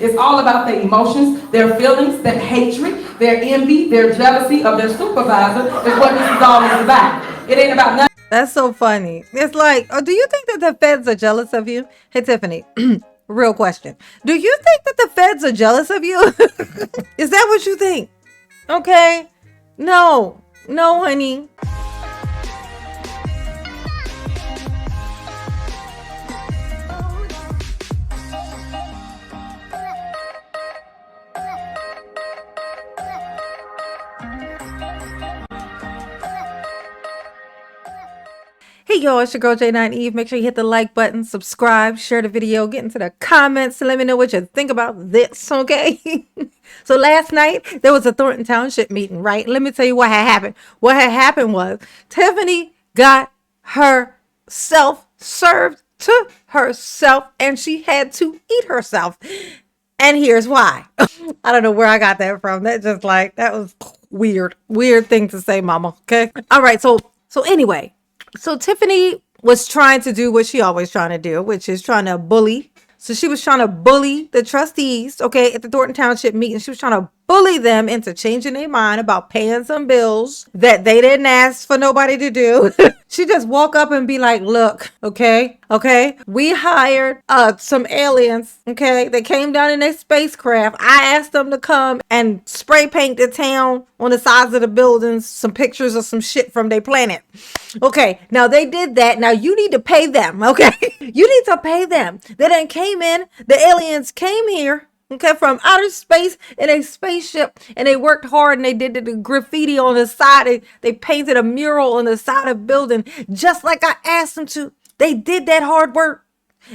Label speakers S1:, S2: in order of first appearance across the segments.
S1: It's all about their emotions, their feelings, their hatred, their envy, their jealousy of their supervisor is what this is all about. It ain't about nothing.
S2: That's so funny. It's like, oh, do you think that the feds are jealous of you? Hey, Tiffany, real question. Do you think that the feds are jealous of you? Is that what you think? Okay. No, no, honey. Hey y'all, it's your girl J9 Eve. Make sure you hit the like button, subscribe, share the video, get into the comments, and let me know what you think about this, okay? So last night, there was a Thornton Township meeting, right? Let me tell you what had happened. What had happened was Tiffany got herself served to herself, and she had to eat herself. And here's why. I don't know where I got that from. That was weird. Weird thing to say, mama, okay? All right, so anyway. So Tiffany was trying to do what she always trying to do, which is trying to bully. So she was trying to bully the trustees, okay, at the Thornton Township meeting. She was trying to bully them into changing their mind about paying some bills that they didn't ask for nobody to do. She just walk up and be like, look, okay, we hired some aliens, okay, they came down in their spacecraft. I asked them to come and spray paint the town on the sides of the buildings, some pictures of some shit from their planet. Okay, now they did that. Now you need to pay them, okay? You need to pay them. They then came in, the aliens came here, okay, from outer space in a spaceship, and they worked hard and they did the graffiti on the side. They painted a mural on the side of the building just like I asked them to. They did that hard work.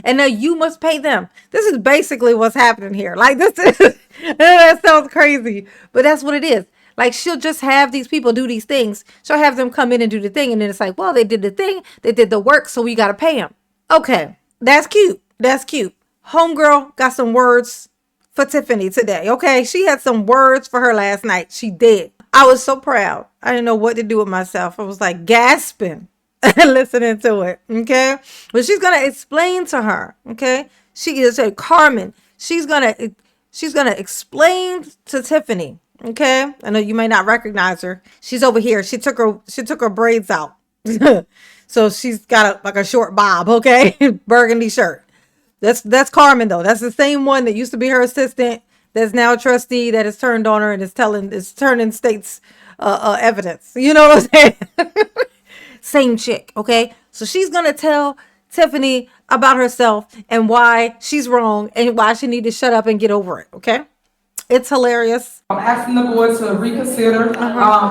S2: And now you must pay them. This is basically what's happening here. Like this is, that sounds crazy, but that's what it is. Like she'll just have these people do these things. She'll have them come in and do the thing. And then it's like, well, they did the thing. They did the work. So we got to pay them. Okay. That's cute. That's cute. Homegirl got some words for Tiffany today. Okay. She had some words for her last night. She did. I was so proud. I didn't know what to do with myself. I was like gasping listening to it. Okay. But she's going to explain to her. Okay. She is a Carmen. She's going to explain to Tiffany. Okay, I know you may not recognize her. She's over here. She took her braids out, so she's got like a short bob. Okay, burgundy shirt. That's Carmen though. That's the same one that used to be her assistant. That's now a trustee that has turned on her and is turning state's evidence. You know what I'm saying? Same chick. Okay, so she's gonna tell Tiffany about herself and why she's wrong and why she need to shut up and get over it. Okay. It's hilarious.
S1: I'm asking the board to reconsider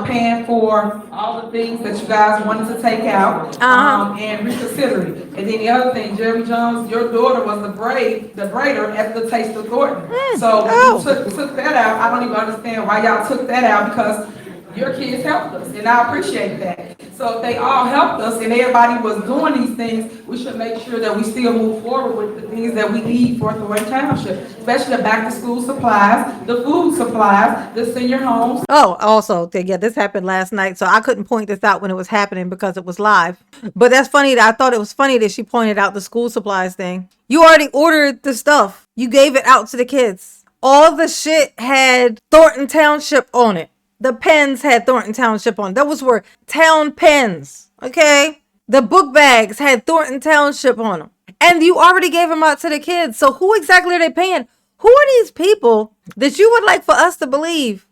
S1: paying for all the things that you guys wanted to take out and reconsider it. And then the other thing, Jerry Jones, your daughter was the braider at the Taste of Thornton. So you took that out. I don't even understand why y'all took that out because your kids helped us, and I appreciate that. So if they all helped us and everybody was doing these things, we should make sure that we still move forward with the things that we need for Thornton Township, especially the back to school supplies, the food supplies, the senior homes.
S2: Oh, also, yeah, this happened last night, so I couldn't point this out when it was happening because it was live. But that's funny. I thought it was funny that she pointed out the school supplies thing. You already ordered the stuff. You gave it out to the kids. All the shit had Thornton Township on it. The pens had Thornton Township on. Those were town pens, okay? The book bags had Thornton Township on them. And you already gave them out to the kids. So who exactly are they paying? Who are these people that you would like for us to believe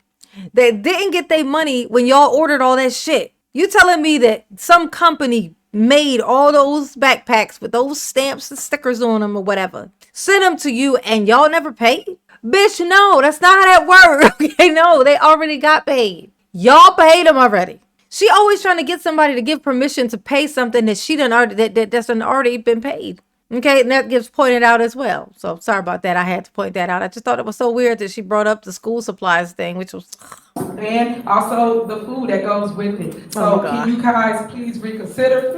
S2: that didn't get their money when y'all ordered all that shit? You telling me that some company made all those backpacks with those stamps and stickers on them or whatever, sent them to you and y'all never paid? Bitch, no, that's not how that works. Okay, no, they already got paid. Y'all paid them already. She always trying to get somebody to give permission to pay something that she done already that's already been paid. Okay, and that gets pointed out as well. So sorry about that. I had to point that out. I just thought it was so weird that she brought up the school supplies thing, which was
S1: and also the food that goes with it. So can you guys please reconsider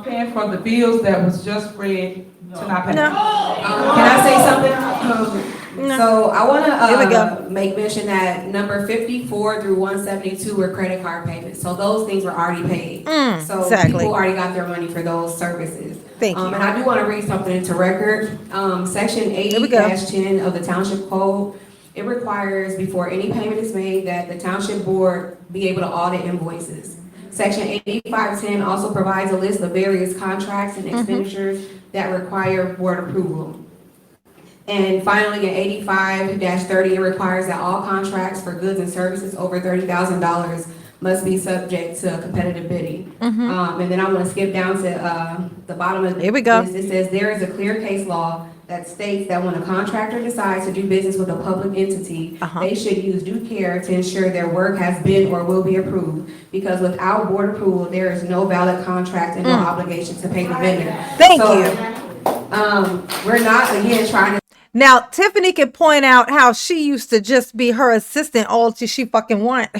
S1: paying for the bills that was just read to not pay?
S3: Can I say something? So I want to make mention that number 54 through 172 were credit card payments. So those things were already paid. So people already got their money for those services.
S2: Thank you.
S3: And I do want to read something into record. Section 80-10 of the Township Code, it requires before any payment is made that the Township Board be able to audit invoices. Section 8510 also provides a list of various contracts and expenditures that require board approval. And finally, in 85-30, it requires that all contracts for goods and services over $30,000 must be subject to competitive bidding. And then I'm going to skip down to the bottom of
S2: Here we go.
S3: this. It says there is a clear case law that states that when a contractor decides to do business with a public entity, they should use due care to ensure their work has been or will be approved. Because without board approval, there is no valid contract and no obligation to pay the vendor.
S2: Thank you.
S3: We're not, again, trying to.
S2: Now, Tiffany can point out how she used to just be her assistant all she fucking want.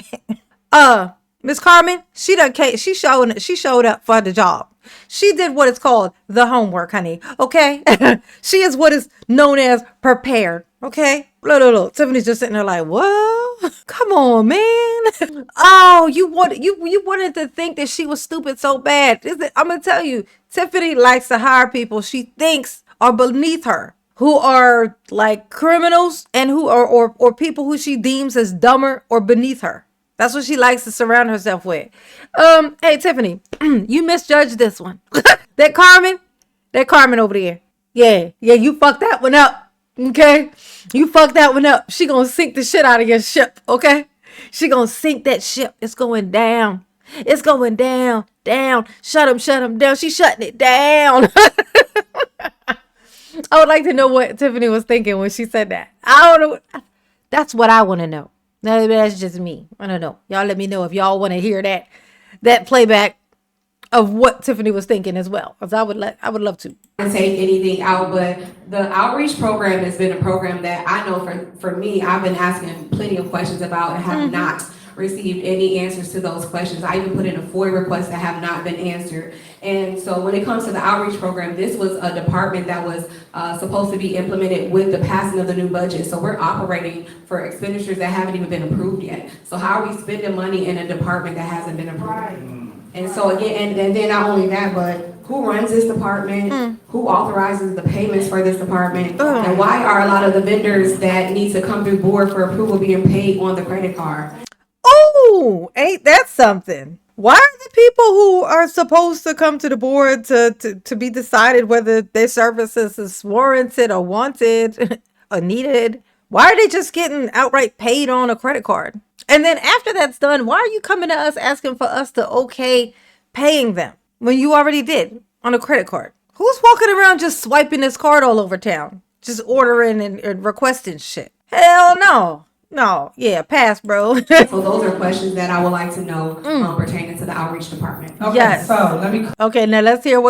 S2: Miss Carmen, she showed up for the job. She did what is called the homework, honey. Okay? She is what is known as prepared. Okay? Look. Tiffany's just sitting there like, what? Come on, man. Oh, you wanted to think that she was stupid so bad. I'm gonna tell you, Tiffany likes to hire people she thinks are beneath her, who are like criminals and who are or people who she deems as dumber or beneath her. That's what she likes to surround herself with. Hey, Tiffany, you misjudged this one. That Carmen over there. Yeah, you fucked that one up. Okay? You fucked that one up. She gonna sink the shit out of your ship, okay? She gonna sink that ship. It's going down. It's going down. Shut him down. She's shutting it down. I would like to know what Tiffany was thinking when she said that. I don't know. That's what I want to know. Now, that's just me. I don't know. Y'all let me know if y'all want to hear that playback of what Tiffany was thinking as well, because I would love to.
S3: Take anything out, but the outreach program has been a program that I know for me, I've been asking plenty of questions about and have not received any answers to those questions. I even put in a FOIA request that have not been answered. And so when it comes to the outreach program, this was a department that was supposed to be implemented with the passing of the new budget. So we're operating for expenditures that haven't even been approved yet. So how are we spending money in a department that hasn't been approved? And so again, and then not only that, but who runs this department? Who authorizes the payments for this department? And why are a lot of the vendors that need to come through board for approval being paid on the credit card?
S2: Oh, ain't that something? Why are the people who are supposed to come to the board to be decided whether their services is warranted or wanted or needed? Why are they just getting outright paid on a credit card? And then after that's done, why are you coming to us asking for us to okay paying them when you already did on a credit card? Who's walking around just swiping this card all over town? Just ordering and requesting shit? Hell no. No, yeah, pass, bro.
S3: So those are questions that I would like to know pertaining to the outreach department.
S1: Okay,
S2: yes.
S1: So let me.
S2: Okay, now let's hear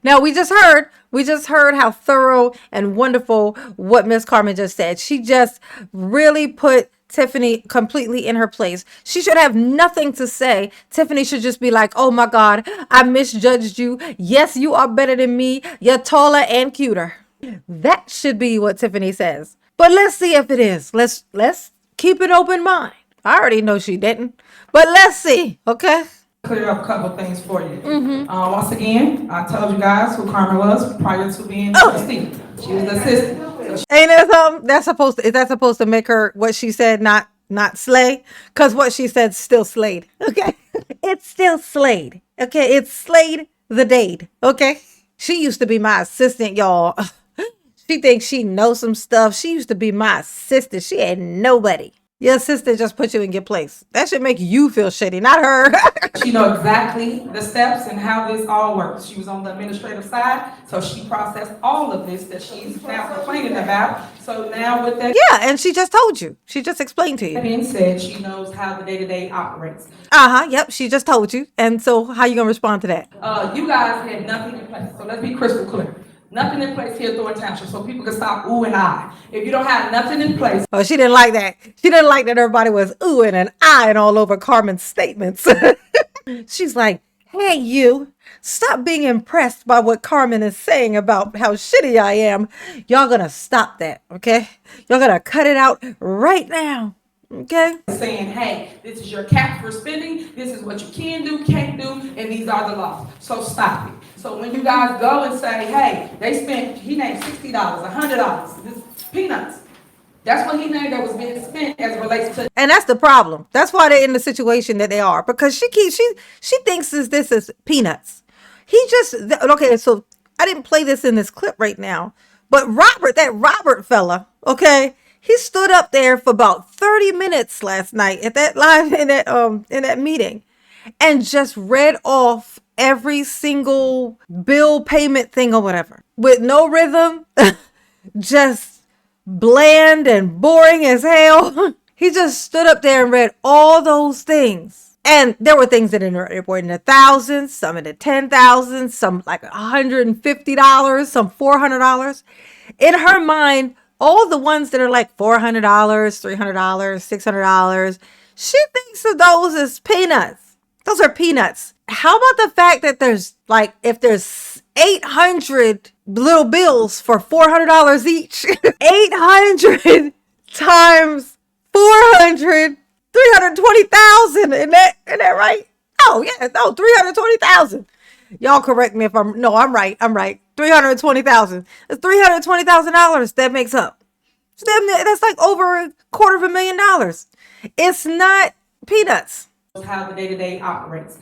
S2: now we just heard how thorough and wonderful what Miss Carmen just said. She just really put Tiffany completely in her place. She should have nothing to say. Tiffany should just be like, oh my God, I misjudged you. Yes, you are better than me. You're taller and cuter. That should be what Tiffany says. But let's see if it is. Let's keep an open mind. I already know she didn't, but let's see. Okay.
S1: Clear up a couple things for you. Once again, I told you guys who Carmen was prior to being trustee. She was the assistant.
S2: Ain't that something? Is that supposed to make her what she said not slay? Because what she said still slayed. Okay. It's still slayed. Okay. It's slayed the dade. Okay. She used to be my assistant, y'all. She thinks she knows some stuff. She used to be my assistant. She ain't nobody. Your assistant just put you in your place. That should make you feel shitty, not her.
S1: She knows exactly the steps and how this all works. She was on the administrative side, so she processed all of this that she's now complaining about. So now with that,
S2: yeah, and she just told you. She just explained to you.
S1: that being said, she knows how the day-to-day operates.
S2: Yep, she just told you. And so how you gonna respond to that?
S1: You guys had nothing in place, so let's be crystal clear. Nothing in place here at Thornton Township, so people can stop ooh and ah. If you don't have nothing in place.
S2: Oh, she didn't like that. She didn't like that everybody was oohing and eyeing all over Carmen's statements. She's like, hey, you, stop being impressed by what Carmen is saying about how shitty I am. Y'all gonna stop that, okay? Y'all gonna cut it out right now. Okay.
S1: Saying, hey, this is your cap for spending, this is what you can do, can't do, and these are the laws. So stop it. So when you guys go and say, hey, they spent, he named $60, $100, this is peanuts. That's what he named that was being spent as it relates to.
S2: And that's the problem. That's why they're in the situation that they are, because she thinks this is peanuts. Okay, so I didn't play this in this clip right now, but that Robert fella, okay, he stood up there for about 30 minutes last night at that live in that meeting and just read off every single bill payment thing or whatever with no rhythm, just bland and boring as hell. He just stood up there and read all those things. And there were things that were in the thousands, some in the 10,000, some like $150, some $400. In her mind, all the ones that are like $400, $300, $600, she thinks of those as peanuts. Those are peanuts. How about the fact that if there's 800 little bills for $400 each, 800 times 400, 320,000. Isn't that right? Oh yeah, no, 320,000. Y'all correct me if I'm right. 320,000. That's $320,000 that makes up. So that's like over $250,000. It's not peanuts.
S1: How the day-to-day operates.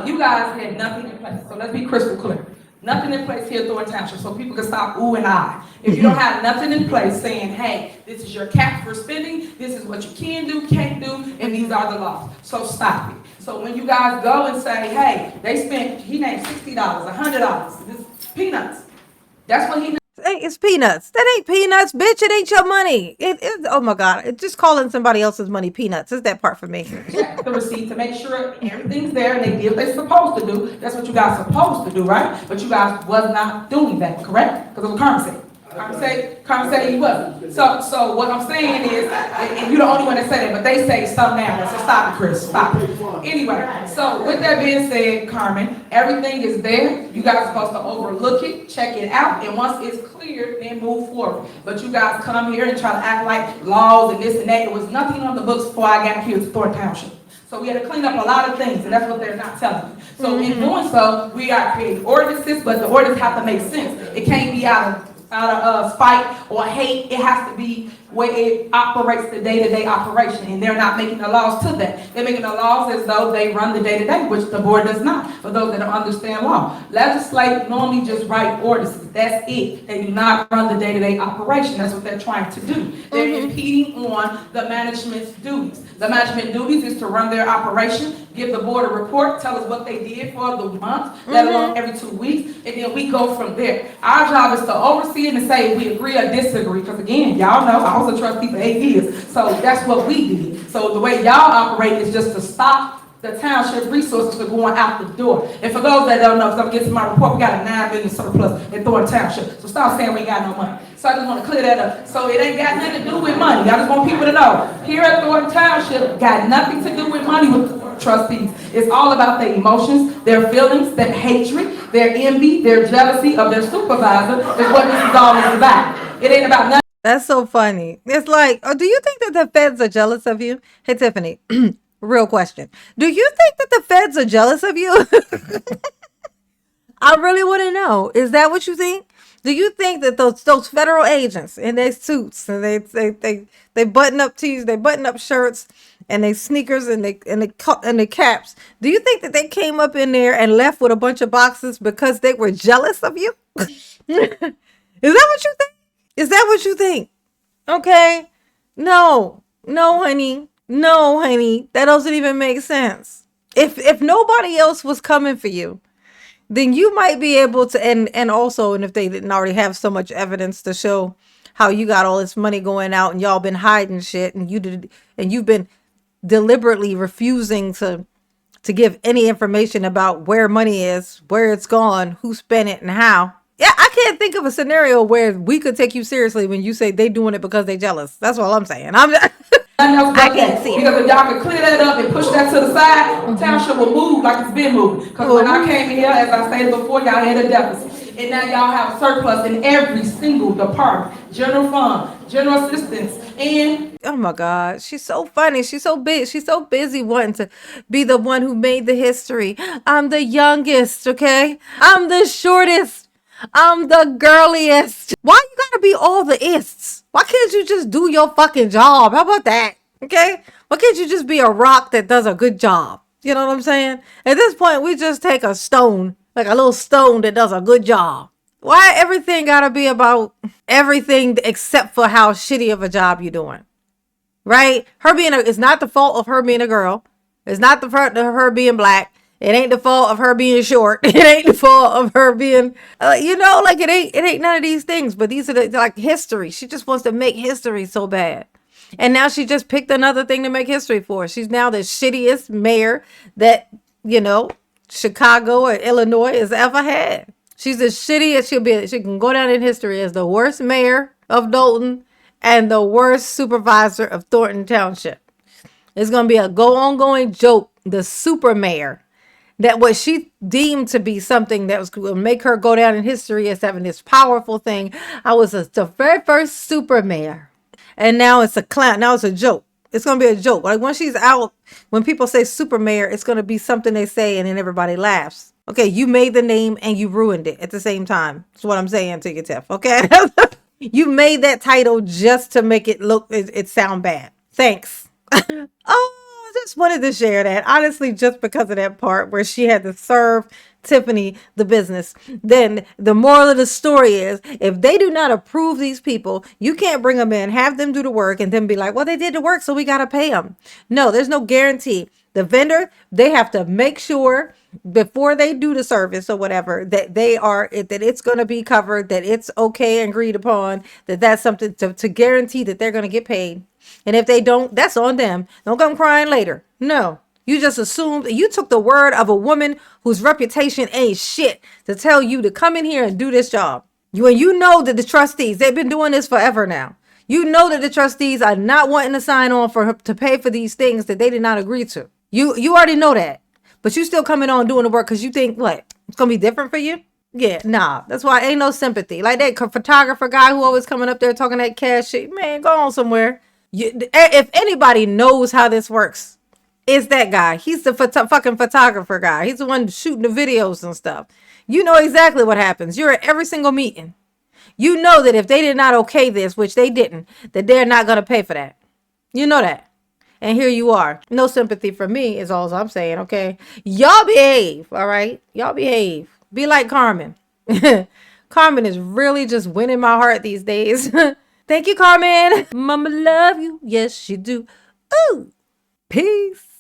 S1: You guys had nothing in place, so let's be crystal clear. Nothing in place here at Thornton Township, so people can stop ooh and ah. If you don't have nothing in place saying, hey, this is your cap for spending, this is what you can do, can't do, and these are the laws. So stop it. So when you guys go and say, hey, he named $60, $100, this is peanuts. That's what he.
S2: It's peanuts. That ain't peanuts, bitch. It ain't your money. Oh my God. It's just calling somebody else's money peanuts. Is that part for me?
S1: Check the receipt to make sure everything's there and they did what they're supposed to do. That's what you guys are supposed to do, right? But you guys was not doing that, correct? Because it was Carmen said. Carmen said he wasn't. So what I'm saying is, and you're the only one that said it, but they say something now. So stop it, Chris. Stop it. Anyway, so with that being said, Carmen, everything is there. You guys are supposed to overlook it, check it out, and once it's clear, then move forward. But you guys come here and try to act like laws and this and that. There was nothing on the books before I got here to Thornton Township. So we had to clean up a lot of things, and that's what they're not telling you. So in doing so, we are creating ordinances, but the ordinances have to make sense. It can't be out of spite or hate. It has to be where it operates the day-to-day operation, and they're not making the laws to that. They're making the laws as though they run the day-to-day, which the board does not, for those that don't understand law. Legislate normally just write ordinances. That's it. They do not run the day-to-day operation. That's what they're trying to do. They're impeding on the management's duties. The management duties is to run their operation, give the board a report, tell us what they did for the month, let alone every 2 weeks, and then we go from there. Our job is to oversee it and say if we agree or disagree, because again, y'all know I was a trustee for 8 years, so that's what we did. So the way y'all operate is just to stop the township resources from going out the door. And for those that don't know, because I'm getting to my report, we got a $9 million surplus in Thornton Township. So stop saying we ain't got no money. So I just want to clear that up. So it ain't got nothing to do with money. I just want people to know. Here at Thornton Township, got nothing to do with money with the trustees. It's all about their emotions, their feelings, their hatred, their envy, their jealousy of their supervisor is what this is all about. It ain't about nothing.
S2: That's so funny. It's like, do you think that the feds are jealous of you? Hey, Tiffany. Real question. Do you think that the feds are jealous of you? I really want to know. Is that what you think? Do you think that those federal agents in their suits and they button up tees, they button up shirts, and they sneakers and they caps? Do you think that they came up in there and left with a bunch of boxes because they were jealous of you? Is that what you think? Is that what you think? Okay. No, honey. No, honey, that doesn't even make sense. If nobody else was coming for you, then you might be able to, and if they didn't already have so much evidence to show how you got all this money going out and y'all been hiding shit and you've been deliberately refusing to give any information about where money is, where it's gone, who spent it and how. Yeah, I can't think of a scenario where we could take you seriously when you say they doing it because they jealous. That's all I'm saying. I can't see it.
S1: Because if y'all can clear that up and push that to the side, the township will move like it's been moving. Because when I came here, as I stated before, y'all had a deficit. And now y'all have a surplus in every single department. General fund, general assistance, And
S2: Oh my God, she's so funny. She's so big. She's so busy wanting to be the one who made the history. I'm the youngest, okay? I'm the shortest. I'm the girliest. Why you gotta be all the ists? Why can't you just do your fucking job? How about that? Okay? Why can't you just be a rock that does a good job? You know what I'm saying? At this point, we just take a stone, like a little stone that does a good job. Why everything gotta be about everything except for how shitty of a job you're doing? Right? It's not the fault of her being a girl. It's not the fault of her being black. It ain't the fault of her being short. It ain't the fault of her being, like it ain't none of these things. But these are like history. She just wants to make history so bad. And now she just picked another thing to make history for. She's now the shittiest mayor that, Chicago or Illinois has ever had. She's the shittiest. She can go down in history as the worst mayor of Dalton and the worst supervisor of Thornton Township. It's going to be a ongoing joke. The super mayor, that what she deemed to be something that was going to make her go down in history as having this powerful thing. I was the very first super mayor. And now it's a clown. Now it's a joke. It's going to be a joke. Like when she's out, when people say super mayor, it's going to be something they say and then everybody laughs. Okay, you made the name and you ruined it at the same time. That's what I'm saying to you, Tiff. Okay? You made that title just to make it sound bad. Thanks. Oh, I just wanted to share that. Honestly, just because of that part where she had to serve Tiffany the business. Then the moral of the story is, if they do not approve these people, you can't bring them in, have them do the work, and then be like, well, they did the work, so we got to pay them. No, there's no guarantee. The vendor, they have to make sure before they do the service or whatever that that it's going to be covered, that it's okay and agreed upon, that's something to guarantee that they're going to get paid. And if they don't, that's on them. Don't come crying later. No, you just assumed, you took the word of a woman whose reputation ain't shit to tell you to come in here and do this job. You know that the trustees, they've been doing this forever now. You know that the trustees are not wanting to sign on to pay for these things that they did not agree to. You already know that. But you still coming on doing the work because you think, what, it's going to be different for you? Yeah, nah. That's why ain't no sympathy. Like that photographer guy who always coming up there talking that cash shit. Man, go on somewhere. If anybody knows how this works, it's that guy. He's the fucking photographer guy. He's the one shooting the videos and stuff. You know exactly what happens. You're at every single meeting. You know that if they did not okay this, which they didn't, that they're not going to pay for that. You know that. And here you are. No sympathy for me is all I'm saying, okay? Y'all behave, all right? Y'all behave. Be like Carmen. Carmen is really just winning my heart these days. Thank you, Carmen. Mama love you. Yes, she do. Ooh. Peace.